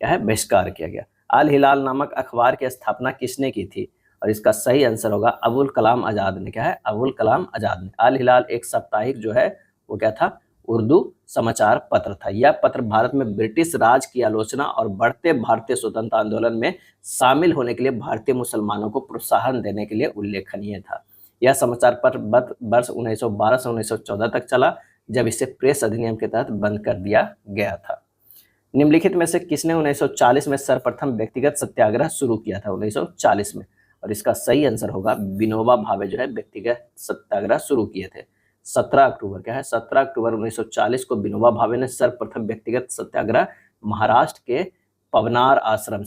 क्या है, बहिष्कार किया गया। अल हिलाल नामक अखबार की स्थापना किसने की थी, और इसका सही आंसर होगा अबुल कलाम आजाद ने, क्या है, अबुल कलाम आजाद ने। अल हिलाल एक साप्ताहिक जो है वो क्या था, उर्दू समाचार पत्र था। यह पत्र भारत में ब्रिटिश राज की आलोचना और बढ़ते भारतीय स्वतंत्रता आंदोलन में शामिल होने के लिए भारतीय मुसलमानों को प्रोत्साहन देने के लिए उल्लेखनीय था। यह समाचार पत्र वर्ष 1912 से 1914 तक चला, जब इसे प्रेस अधिनियम के तहत बंद कर दिया गया था। निम्नलिखित में से किसने 1940 में सर्वप्रथम व्यक्तिगत सत्याग्रह शुरू किया था, 1940 में, और इसका सही आंसर होगा विनोबा भावे जो है व्यक्तिगत सत्याग्रह शुरू किए थे। 17 अक्टूबर, क्या है, 17 अक्टूबर 1940 को विनोबा भावे ने सर्वप्रथम व्यक्तिगत सत्याग्रह महाराष्ट्र के पवनार आश्रम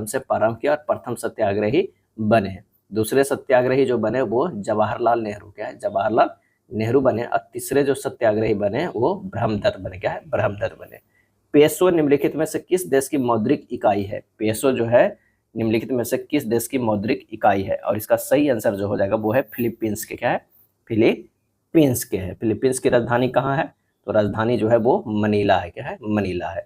से प्रारंभ किया और प्रथम सत्याग्रही बने। दूसरे सत्याग्रही जो बने वो जवाहरलाल नेहरू, क्या है, जवाहरलाल नेहरू बने, और तीसरे जो सत्याग्रही बने वो ब्रह्मदत्त बने, क्या है, ब्रह्मदत्त बने। पेसो निम्नलिखित में से किस देश की मौद्रिक इकाई है। पेसो जो है निम्नलिखित में से किस देश की मौद्रिक इकाई है, और इसका सही आंसर जो हो जाएगा वो है फिलीपींस के, क्या है, फिलीपींस के है। फिलीपींस की राजधानी कहाँ है, तो राजधानी जो है वो मनीला है, क्या है, मनीला है।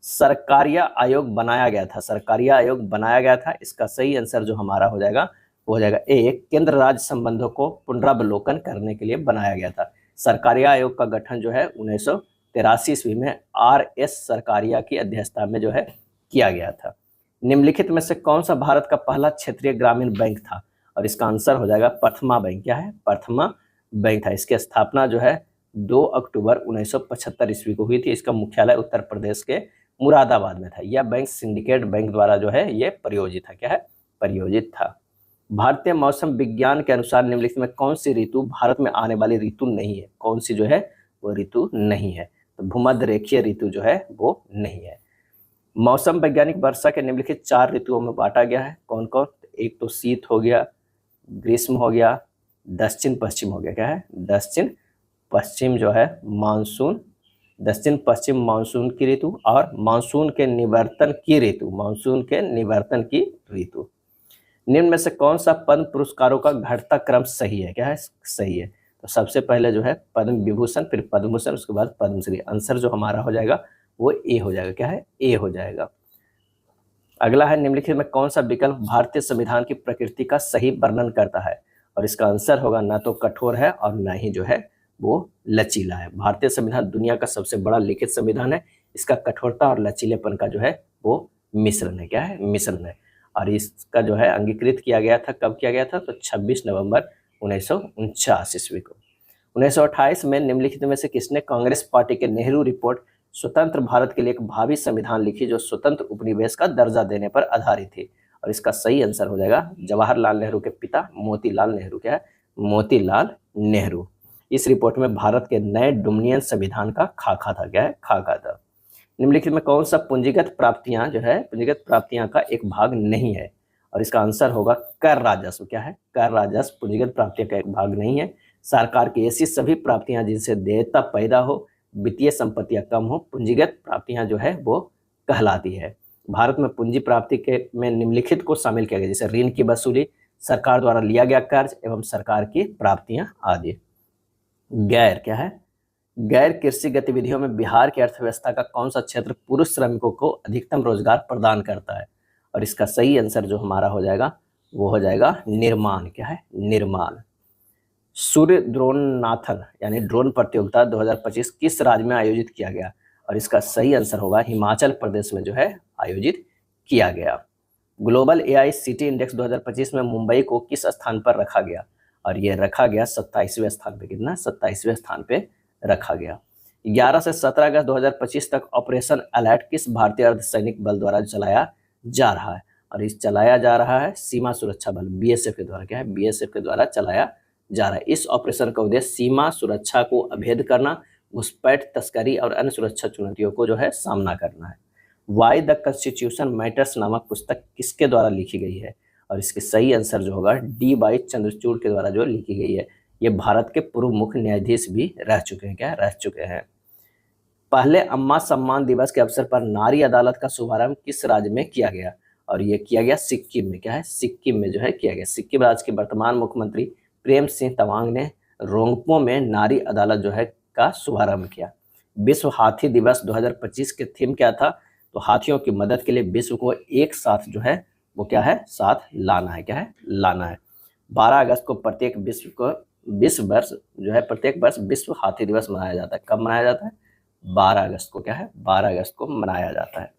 सरकारिया आयोग बनाया गया था, सरकारिया आयोग बनाया गया था, इसका सही आंसर जो हमारा हो जाएगा वो हो जाएगा ए, केंद्र राज्य संबंधों को पुनरावलोकन करने के लिए बनाया गया था। सरकारिया आयोग का गठन जो है 1983 ईस्वी में RS सरकारिया की अध्यक्षता में जो है किया गया था। निम्नलिखित में से कौन सा भारत का पहला क्षेत्रीय ग्रामीण बैंक था, और इसका आंसर हो जाएगा प्रथमा बैंक, क्या है, प्रथमा बैंक था। इसकी स्थापना जो है 2 अक्टूबर 1975 ईस्वी को हुई थी। इसका मुख्यालय उत्तर प्रदेश के मुरादाबाद में था। यह बैंक सिंडिकेट बैंक द्वारा जो है ये प्रायोजित था, क्या है, प्रायोजित था। भारतीय मौसम विज्ञान के अनुसार निम्नलिखित में कौन सी ऋतु भारत में आने वाली ऋतु नहीं है, कौन सी जो है वो ऋतु नहीं है, तो भूमध्य रेखीय ऋतु जो है वो नहीं है। मौसम वैज्ञानिक वर्षा के निम्नलिखित 4 ऋतुओं में बांटा गया है, कौन कौन, एक तो शीत हो गया, ग्रीष्म हो गया, दक्षिण पश्चिम हो गया, क्या है, दक्षिण पश्चिम जो है मानसून, दक्षिण पश्चिम मानसून की ऋतु, और मानसून के निवर्तन की ऋतु, मानसून के निवर्तन की ऋतु। निम्न में से कौन सा पद्म पुरस्कारों का घटता क्रम सही है, क्या है, सही है। तो सबसे पहले जो है पद्म विभूषण, फिर पद्म भूषण, उसके बाद पद्मश्री। आंसर जो हमारा हो जाएगा वो ए हो जाएगा। क्या है? ए हो जाएगा। अगला है, निम्नलिखित में कौन सा विकल्प भारतीय संविधान की प्रकृति का सही वर्णन करता है? और इसका आंसर होगा ना तो कठोर है और ना ही जो है वो लचीला है। भारतीय संविधान दुनिया का सबसे बड़ा लिखित संविधान है। इसका कठोरता और लचीलेपन का जो है वो मिश्रण है। क्या है? मिश्रण है। और इसका जो है अंगीकृत किया गया था, कब किया गया था? तो 26 नवंबर 1949 ईस्वी को। 1928 में निम्नलिखित में से किसने कांग्रेस पार्टी के नेहरू रिपोर्ट स्वतंत्र भारत के लिए एक भावी संविधान लिखी जो स्वतंत्र उपनिवेश का दर्जा देने पर आधारित थी? और इसका सही आंसर हो जाएगा जवाहरलाल नेहरू के पिता मोतीलाल नेहरू। क्या है? मोतीलाल नेहरू। इस रिपोर्ट में भारत के नए डोमिनियन संविधान का खाका था। क्या है? खाका था। निम्नलिखित में कौन सा पूंजीगत प्राप्तियां जो है पूंजीगत प्राप्तियां का एक भाग नहीं है? और इसका आंसर होगा कर राजस्व। क्या है? कर राजस्व पूंजीगत प्राप्तियों का एक भाग नहीं है। सरकार की ऐसी सभी प्राप्तियां जिनसे देयता पैदा हो, वित्तीय संपत्तियां कम हो, पूंजीगत प्राप्तियां जो है वो कहलाती है। भारत में पूंजी प्राप्ति के में निम्नलिखित को शामिल किया गया, जैसे ऋण की वसूली, सरकार द्वारा लिया गया कर्ज एवं सरकार की प्राप्तियां आदि। गैर क्या है? गैर कृषि गतिविधियों में बिहार की अर्थव्यवस्था का कौन सा क्षेत्र पुरुष श्रमिकों को अधिकतम रोजगार प्रदान करता है? और इसका सही आंसर जो हमारा हो जाएगा वो हो जाएगा निर्माण। क्या है? निर्माण। सूर्य द्रोणनाथन यानी ड्रोन प्रतियोगिता 2025 किस राज्य में आयोजित किया गया? और इसका सही आंसर होगा हिमाचल प्रदेश में जो है आयोजित किया गया। ग्लोबल एआई सिटी इंडेक्स 2025 में मुंबई को किस स्थान पर रखा गया? और ये रखा गया 27वें स्थान पे। कितना? 27वें स्थान पे रखा गया। 11 से 17 अगस्त 2025 तक ऑपरेशन अलर्ट किस भारतीय अर्धसैनिक बल द्वारा चलाया जा रहा है? और इस चलाया जा रहा है सीमा सुरक्षा बल बीएसएफ के द्वारा। क्या है? बीएसएफ के द्वारा चलाया जा रहा है। इस ऑपरेशन का उद्देश्य सीमा सुरक्षा को अभेद करना, घुसपैठ, तस्करी और अन्य सुरक्षा चुनौतियों को जो है सामना करना है। वाई द कॉन्स्टिट्यूशन मैटर्स नामक पुस्तक किसके द्वारा लिखी गई है? और इसके सही आंसर जो होगा डी वाई चंद्रचूड़ के द्वारा जो लिखी गई है। ये भारत के पूर्व मुख्य न्यायाधीश भी रह चुके हैं। क्या रह चुके हैं? पहले अम्मा सम्मान दिवस के अवसर पर नारी अदालत का शुभारंभ किस राज्य में किया गया? और ये किया गया सिक्किम में। क्या है? सिक्किम में जो है किया गया। सिक्किम राज्य के वर्तमान मुख्यमंत्री प्रेम सिंह तवांग ने रोंगपो में नारी अदालत जो है का शुभारंभ किया। विश्व हाथी दिवस 2025 के थीम क्या था? तो हाथियों की मदद के लिए विश्व को एक साथ जो है वो क्या है? साथ लाना है। क्या है? लाना है। 12 अगस्त को विश्व वर्ष जो है प्रत्येक वर्ष विश्व हाथी दिवस मनाया जाता है। कब मनाया जाता है? 12 अगस्त को। क्या है? 12 अगस्त को मनाया जाता है।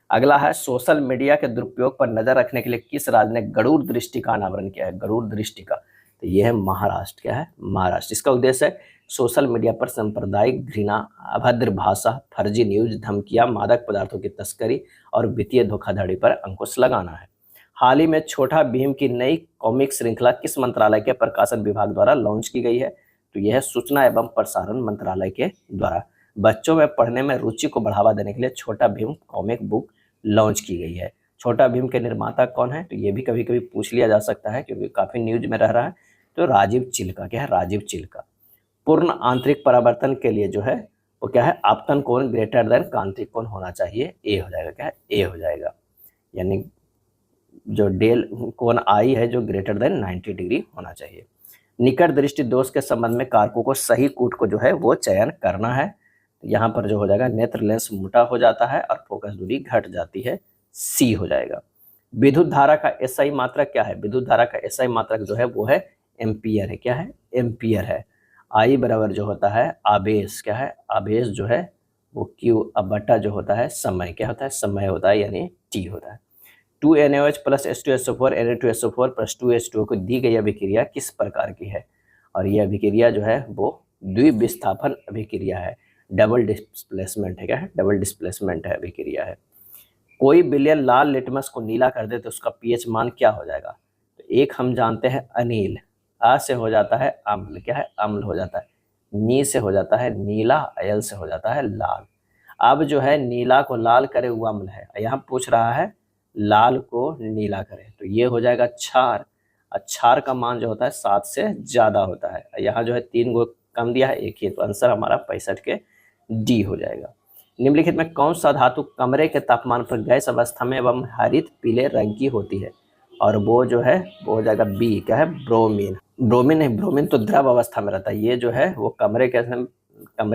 अगला है, सोशल मीडिया के दुरुपयोग पर नजर रखने के लिए किस राज्य ने गरुड़ दृष्टि का अनावरण किया है? गरुड़ दृष्टि का, तो यह है महाराष्ट्र। क्या है? महाराष्ट्र। इसका उद्देश्य है सोशल मीडिया पर सांप्रदायिक घृणा, अभद्र भाषा, फर्जी न्यूज, धमकियां, मादक पदार्थों की तस्करी और वित्तीय धोखाधड़ी पर अंकुश लगाना है। हाल ही में छोटा भीम की नई कॉमिक श्रृंखला किस मंत्रालय के प्रकाशन विभाग द्वारा लॉन्च की गई है? तो यह है सूचना एवं प्रसारण मंत्रालय के द्वारा। बच्चों में पढ़ने में रुचि को बढ़ावा देने के लिए छोटा भीम कॉमिक बुक लॉन्च की गई है। छोटा भीम के निर्माता कौन है? तो ये भी कभी कभी पूछ लिया जा सकता है क्योंकि काफी न्यूज में रह रहा है। तो राजीव चिल्का। क्या है? राजीव चिल्का। पूर्ण आंतरिक परावर्तन के लिए जो है वो क्या है? आपतन कोण ग्रेटर देन कांतिक कोण होना चाहिए। ए हो जाएगा। क्या है? ए हो जाएगा। यानी जो डेल कोण आई है जो ग्रेटर देन 90 डिग्री होना चाहिए। निकट दृष्टि दोष के संबंध में कारकों को सही कूट को जो है वो चयन करना है। यहाँ पर जो हो जाएगा नेत्र लेंस मोटा हो जाता है और फोकस दूरी घट जाती है। सी हो जाएगा। विद्युत धारा का एसआई मात्रक क्या है? विद्युत धारा का एसआई मात्रक जो है वो है एम्पियर है। क्या है? एम्पियर है। आई बराबर जो होता है आवेश। क्या है? आवेश जो है वो क्यू अब बटा जो होता है समय। क्या होता है? समय होता है यानी टी होता है। 2NaOH plus H2SO4 Na2SO4 plus 2H2O को दी गई अभिक्रिया किस प्रकार की है? और यह अभिक्रिया जो है वो द्विविस्थापन अभिक्रिया है। डबल डिस्प्लेसमेंट है। क्या है? डबल डिस्प्लेसमेंट है अभिक्रिया है। कोई विलयन लाल लिटमस को नीला कर दे तो उसका पीएच मान क्या हो जाएगा? तो एक हम जानते हैं अनील, आ से हो जाता है अम्ल। क्या है? अम्ल हो जाता है। नी से हो जाता है नीला, अयल से हो जाता है लाल। अब जो है नीला को लाल करे वो अम्ल है। यहाँ पूछ रहा है लाल को नीला करे तो ये हो जाएगा क्षार। क्षार का मान जो होता है 7 से ज्यादा होता है। यहाँ जो है 3 गो कम दिया है, एक ही, तो आंसर हमारा 65 के डी हो जाएगा। निम्नलिखित में कौन सा धातु कमरे के तापमान पर गैस अवस्था में एवं हरित पीले रंग की होती है? और वो जो है वो हो जाएगा बी। क्या है? ब्रोमीन। ब्रोमीन नहीं, ब्रोमीन तो द्रव अवस्था में रहता है। ये जो है वो कमरे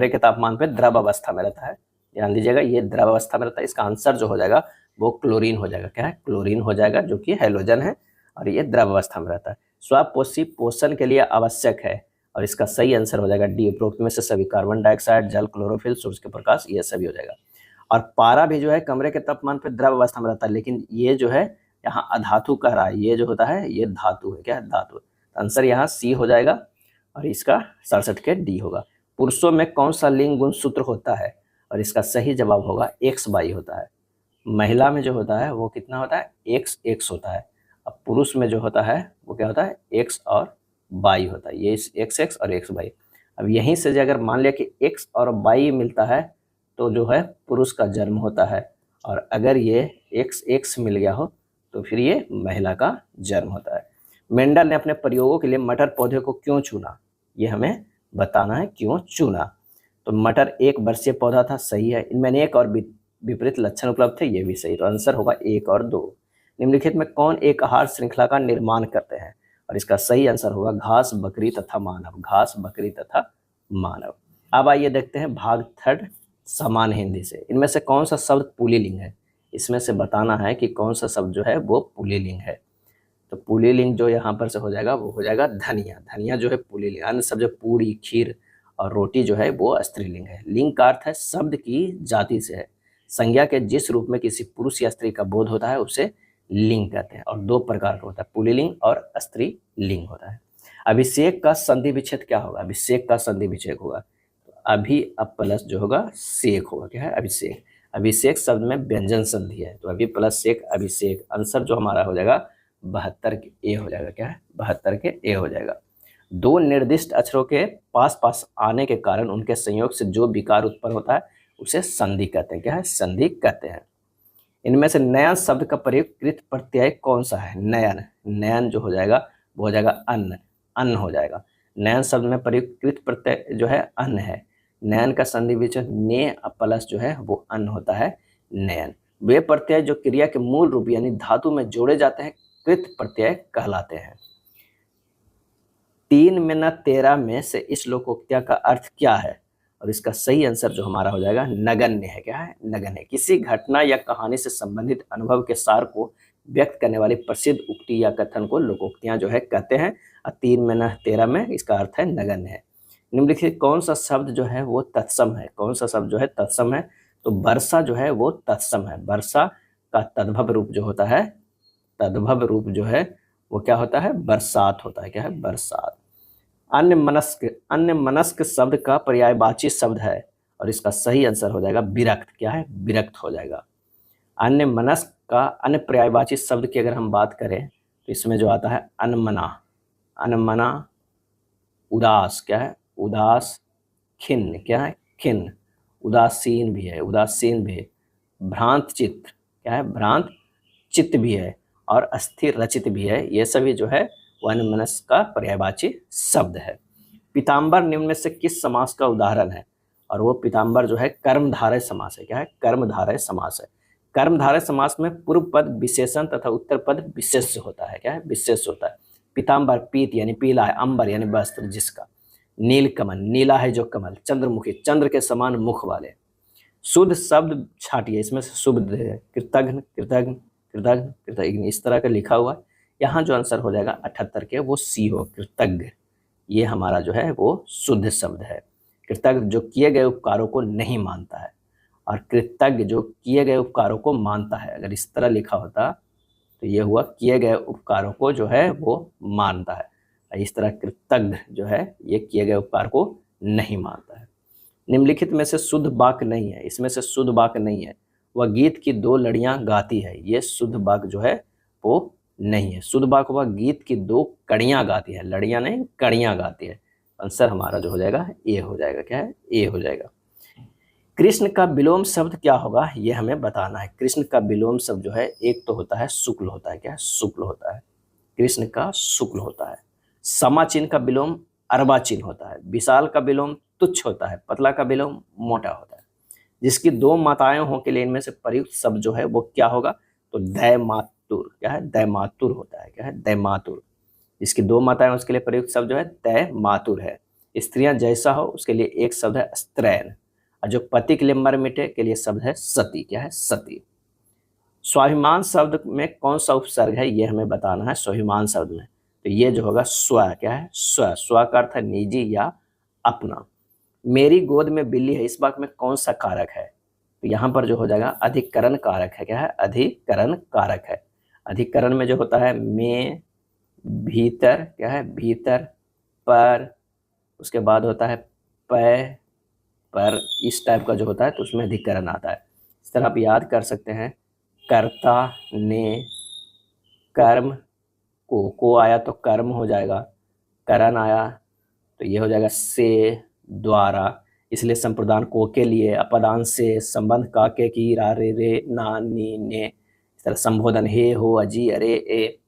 के तापमान पे द्रव अवस्था में रहता है, ध्यान दीजिएगा, ये द्रव अवस्था में रहता है। इसका आंसर जो हो जाएगा वो क्लोरीन हो जाएगा। क्या है? क्लोरीन हो जाएगा, जो कि हैलोजन है और ये द्रव अवस्था में रहता है। स्वापोषी पोषण के लिए आवश्यक है और इसका सही आंसर हो जाएगा डी। उपरोक्त में से सभी कार्बन डाइऑक्साइड, जल, क्लोरोफिल, सूरज के प्रकाश, ये सभी हो जाएगा। और पारा भी जो है कमरे के तापमान पर द्रव अवस्था में रहता है, लेकिन ये जो है यहाँ अधातु कह रहा है, ये जो होता है ये धातु है। क्या है? धातु। आंसर यहाँ सी हो जाएगा और इसका 67 के डी होगा। पुरुषों में कौन सा लिंग गुणसूत्र होता है? और इसका सही जवाब होगा XY होता है। महिला में जो होता है वो कितना होता है? XX होता है। अब पुरुष में जो होता है वो क्या होता है? X और Y होता है। ये XX और XY। अब यहीं से जो अगर मान लिया कि X और Y मिलता है तो जो है पुरुष का जन्म होता है, और अगर ये XX मिल गया हो तो फिर ये महिला का जन्म होता है। मेंडल ने अपने प्रयोगों के लिए मटर पौधे को क्यों चुना? ये हमें बताना है क्यों चुना। तो मटर 1 वर्षीय पौधा था, सही है। इनमें अनेक और विपरीत लक्षण उपलब्ध थे, ये भी सही। तो आंसर होगा 1 और 2। निम्नलिखित में कौन एक आहार श्रृंखला का निर्माण करते हैं? और इसका सही आंसर होगा घास, बकरी तथा मानव। घास, बकरी तथा मानव। अब आइए देखते हैं भाग 3 समान हिंदी से। इनमें से कौन सा शब्द पुल्लिंग है? इसमें से बताना है कि कौन सा शब्द जो है वो पुल्लिंग है। तो पुल्लिंग जो यहाँ पर से हो जाएगा वो हो जाएगा धनिया। धनिया जो है पुल्लिंग। अन्य शब्द जो पूरी, खीर और रोटी जो है वो स्त्रीलिंग है। लिंग का अर्थ है शब्द की जाति से है। संज्ञा के जिस रूप में किसी पुरुष या स्त्री का बोध होता है उसे लिंग कहते हैं, और 2 प्रकार का होता है, पुल्लिंग और स्त्रीलिंग होता है। अभिषेक का संधि विच्छेद क्या होगा? अभिषेक का संधि विच्छेद होगा अभी अब प्लस जो होगा सेक होगा। क्या है? अभिषेक। अभिषेक शब्द में व्यंजन संधि है, तो अभी प्लस सेक अभिषेक। आंसर जो हमारा हो जाएगा 72 के ए हो जाएगा। क्या है? 72 के ए हो जाएगा। 2 निर्दिष्ट अक्षरों के पास पास आने के कारण उनके संयोग से जो विकार उत्पन्न होता है उसे संधि कहते हैं। क्या है? संधि कहते हैं। इनमें से नयन शब्द का प्रयोग कृत प्रत्यय कौन सा है? नयन। नयन जो हो जाएगा वो हो जाएगा अन्न। अन्न हो जाएगा। नयन शब्द में प्रयुक्त कृत प्रत्यय जो है अन्न है। नयन का संधि विच्छेद ने प्लस जो है वो अन्न होता है, नयन। वे प्रत्यय जो क्रिया के मूल रूप यानी धातु में जोड़े जाते हैं कृत प्रत्यय कहलाते हैं। 3 में न 13 में से इस लोकोक्तिया का अर्थ क्या है? और इसका सही आंसर जो हमारा हो जाएगा नगण्य है। क्या है? नगण्य। किसी घटना या कहानी से संबंधित अनुभव के सार को व्यक्त करने वाली प्रसिद्ध उक्ति या कथन को लोकोक्तियां जो है कहते हैं। और 3 में न 13 में इसका अर्थ है नगण्य है। निम्नलिखित कौन सा शब्द जो है वो तत्सम है? कौन सा शब्द जो है तत्सम है? तो वर्षा जो है वो तत्सम है। वर्षा का तद्भव रूप जो होता है, तद्भव रूप जो है वो क्या होता है? बरसात होता है। क्या है? बरसात। अन्य मनस्क शब्द का पर्यायवाची शब्द है और इसका सही आंसर हो जाएगा विरक्त। क्या है? विरक्त हो जाएगा। अन्य मनस्क का अन्य पर्यायवाची शब्द की अगर हम बात करें तो इसमें जो आता है अनमना। अनमना, उदास। क्या है? उदास। खिन्न। क्या है? खिन्न। उदासीन भी है, उदासीन भी है। भ्रांत चित्त। क्या है? भ्रांत चित्त भी है और अस्थिर रचित भी है। ये सभी जो है वनमनस का पर्यायवाची शब्द है। पीताम्बर निम्न में से किस समास का उदाहरण है? और वो पीताम्बर जो है कर्मधारय समास है। क्या है? कर्मधारय समास है। कर्मधारय समास में पूर्व पद विशेषण तथा उत्तर पद विशेष होता है। क्या है? विशेष होता है। पीताम्बर पीत यानी पीला है, अंबर यानी वस्त्र जिसका। नीलकमल, नीला है जो कमल। चंद्रमुखी, चंद्र के समान मुख वाले। शुद्ध शब्द छाटिए, इसमें से शुद्ध है कृतघ्न, कृतघ्न, कृतघ्न, कृतघ्न, इस तरह का लिखा हुआ है। यहाँ जो आंसर हो जाएगा 78 के वो सी हो, कृतज्ञ। ये हमारा जो है वो शुद्ध शब्द है। कृतज्ञ जो किए गए उपकारों को नहीं मानता है और कृतज्ञ जो किए गए उपकारों को मानता है। अगर इस तरह लिखा होता तो ये हुआ किए गए उपकारों को जो है वो मानता है। इस तरह कृतज्ञ जो है ये किए गए उपकार को नहीं मानता है। निम्नलिखित में से शुद्ध वाक्य नहीं है, इसमें से शुद्ध वाक्य नहीं है। वह गीत की 2 लड़ियां गाती है, ये शुद्ध वाक्य जो है वो नहीं है। शुद्ध वाक्य वह गीत की 2 कड़ियां गाती है, लड़ियां नहीं कड़ियां गाती है। आंसर हमारा जो हो जाएगा ए हो जाएगा। क्या है? ए हो जाएगा। कृष्ण का विलोम शब्द क्या होगा? ये हमें बताना है। कृष्ण का विलोम शब्द जो है एक तो होता है शुक्ल होता है। क्या है? शुक्ल होता है। कृष्ण का शुक्ल होता है। समाचिन का विलोम अर्वाचीन होता है। विशाल का विलोम तुच्छ होता है। पतला का विलोम मोटा होता है। जिसकी 2 माताएं हो के लिए इनमें से प्रयुक्त शब्द जो है वो क्या होगा? तो दैमातुर। क्या है? दैमातुर होता है। क्या है? दैमातुर। जिसकी 2 माताएं उसके लिए प्रयुक्त शब्द जो है दैमातुर है। स्त्रियां जैसा हो उसके लिए एक शब्द है स्त्रैन। और जो पति के लिए मर मिटे के लिए शब्द है सती। क्या है? सती। स्वाभिमान शब्द में कौन सा उपसर्ग है ये हमें बताना है स्वाभिमान शब्द में। तो ये जो होगा स्व। क्या है? स्व। स्व का अर्थ है निजी या अपना। मेरी गोद में बिल्ली है, इस वाक्य में कौन सा कारक है? तो यहाँ पर जो हो जाएगा अधिकरण कारक है। क्या है? अधिकरण कारक है। अधिकरण में जो होता है में, भीतर। क्या है? भीतर, पर, उसके बाद होता है प, पर, इस टाइप का जो होता है तो उसमें अधिकरण आता है। इस तरह आप याद कर सकते हैं। कर्ता, ने, कर्म, को आया तो कर्म हो जाएगा, करण आया तो ये हो जाएगा से, द्वारा, इसलिए संप्रदान को के लिए, अपदान से, संबंध का के की, रा रे रे, ना नी ने, इस तरह संबोधन हे हो, अजी, अरे, ए।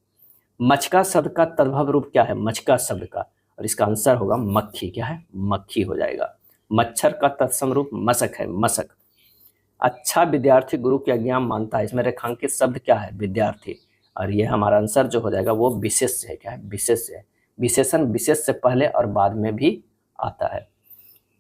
मचका शब्द का तद्भव रूप क्या है? मचका शब्द का, और इसका आंसर होगा मक्खी। क्या है? मक्खी हो जाएगा। मच्छर का तत्सम रूप मशक है, मशक। अच्छा विद्यार्थी गुरु की आज्ञा मानता है, इसमें रेखांकित शब्द क्या है? विद्यार्थी। और ये हमारा आंसर जो हो जाएगा वो विशेष है। क्या है? विशेष है। विशेषण विशेष से पहले और बाद में भी आता है।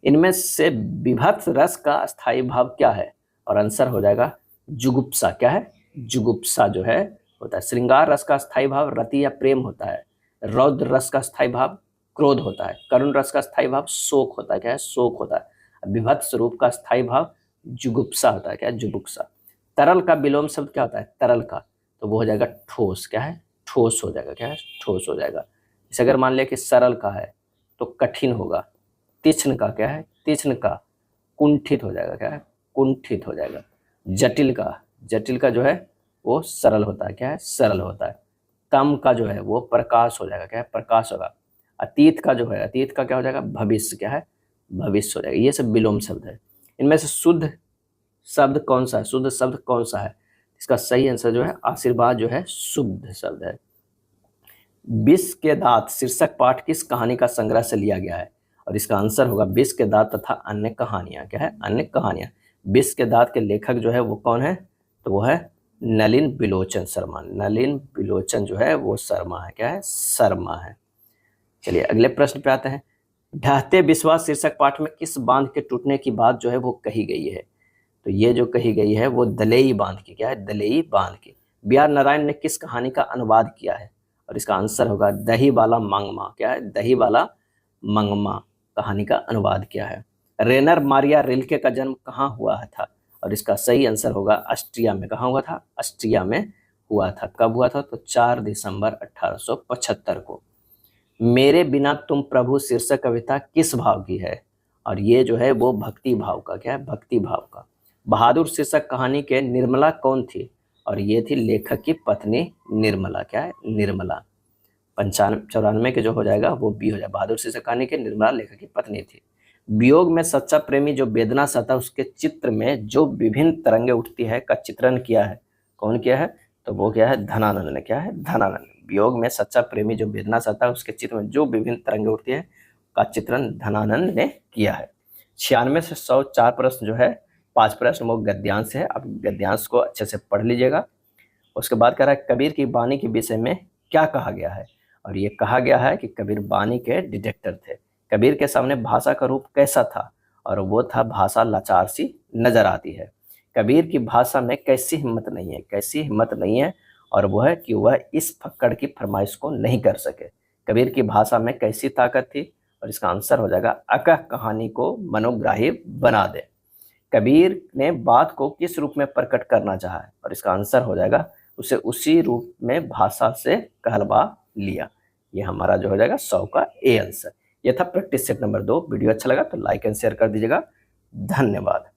इनमें से विभत्स रस का स्थायी भाव क्या है? और आंसर हो जाएगा जुगुप्सा। क्या है? जुगुप्सा जो है होता है। श्रृंगार रस का स्थायी भाव रति या प्रेम होता है। रौद्र रस का स्थायी भाव क्रोध होता है। करुण रस का स्थायी भाव शोक होता है। क्या है? शोक होता है। विभत्स रूप का स्थायी भाव जुगुप्सा होता है। क्या है? जुगुप्सा। तरल का विलोम शब्द क्या होता है? तरल का, तो वो हो जाएगा ठोस। क्या है? ठोस हो जाएगा। क्या है? ठोस हो जाएगा। इसे अगर मान लिया कि सरल का है तो कठिन होगा। तीक्ष्ण का क्या है? तीक्ष्ण का कुंठित हो जाएगा। क्या है? कुंठित हो जाएगा। जटिल का जो है वो सरल होता है। क्या है? सरल होता है। तम का जो है वो प्रकाश हो जाएगा। क्या है? प्रकाश होगा। अतीत का जो है, अतीत का क्या हो जाएगा? भविष्य। क्या है? भविष्य हो जाएगा। ये सब विलोम शब्द है। इनमें से शुद्ध शब्द कौन सा है? शुद्ध शब्द कौन सा है? इसका सही आंसर जो है आशीर्वाद जो है शुद्ध शब्द है। विष के दांत शीर्षक पाठ किस कहानी का संग्रह से लिया गया है? और इसका आंसर होगा विष के दांत तथा अन्य कहानियां। क्या है? अन्य कहानियां। विष के दांत के लेखक जो है वो कौन है? तो वो है नलिन बिलोचन शर्मा। नलिन बिलोचन जो है वो शर्मा है। क्या है? शर्मा है। चलिए अगले प्रश्न पे आते हैं। ढहते विश्वास शीर्षक पाठ में किस बांध के टूटने की बात जो है वो कही गई है? तो ये जो कही गई है वो दलेई बांध की। क्या है? दलेई बांध की। बी आर नारायण ने किस कहानी का अनुवाद किया है? और इसका आंसर होगा दही वाला मंगमा। क्या है? दही वाला मंगमा कहानी का अनुवाद किया है। रेनर मारिया रिल्के का जन्म कहाँ हुआ था? और इसका सही आंसर होगा ऑस्ट्रिया में। कहाँ हुआ था? ऑस्ट्रिया में हुआ था। कब हुआ था? तो 4 दिसंबर 1875 को। मेरे बिना तुम प्रभु शीर्षक कविता किस भाव की है? और ये जो है वो भक्ति भाव का। क्या है? भक्ति भाव का। बहादुर शीर्षक कहानी के निर्मला कौन थी? और ये थी लेखक की पत्नी निर्मला। क्या है? निर्मला। 95-94 के जो हो जाएगा वो बी हो जाएगा। बहादुर शीर्षक कहानी के निर्मला लेखक की पत्नी थी। वियोग में सच्चा प्रेमी जो वेदना सहता उसके चित्र में जो विभिन्न तरंगे उठती है का चित्रण किया है। कौन किया है? तो वो क्या है? धनानंद ने। क्या है? धनानंद। वियोग में सच्चा प्रेमी जो वेदना सहता है उसके चित्र में जो विभिन्न तरंगे उठती है का चित्रण धनानंद ने किया है। 96 से 100 4 प्रश्न जो है, 5 प्रश्न वो गद्यांश है। आप गद्यांश को अच्छे से पढ़ लीजिएगा। उसके बाद कह रहा है कबीर की वाणी के विषय में क्या कहा गया है? और ये कहा गया है कि कबीर वाणी के डिटेक्टर थे। कबीर के सामने भाषा का रूप कैसा था? और वो था भाषा लाचार सी नजर आती है। कबीर की भाषा में कैसी हिम्मत नहीं है? कैसी हिम्मत नहीं है? और वो है कि वह इस फक्कड़ की फरमाइश को नहीं कर सके। कबीर की भाषा में कैसी ताकत थी? और इसका आंसर हो जाएगा अकह कहानी को मनोग्राही बना दे। कबीर ने बात को किस रूप में प्रकट करना चाहा है? और इसका आंसर हो जाएगा उसे उसी रूप में भाषा से कहलवा लिया। ये हमारा जो हो जाएगा 100 का ए आंसर। यह था प्रैक्टिस सेट नंबर 2। वीडियो अच्छा लगा तो लाइक एंड शेयर कर दीजिएगा। धन्यवाद।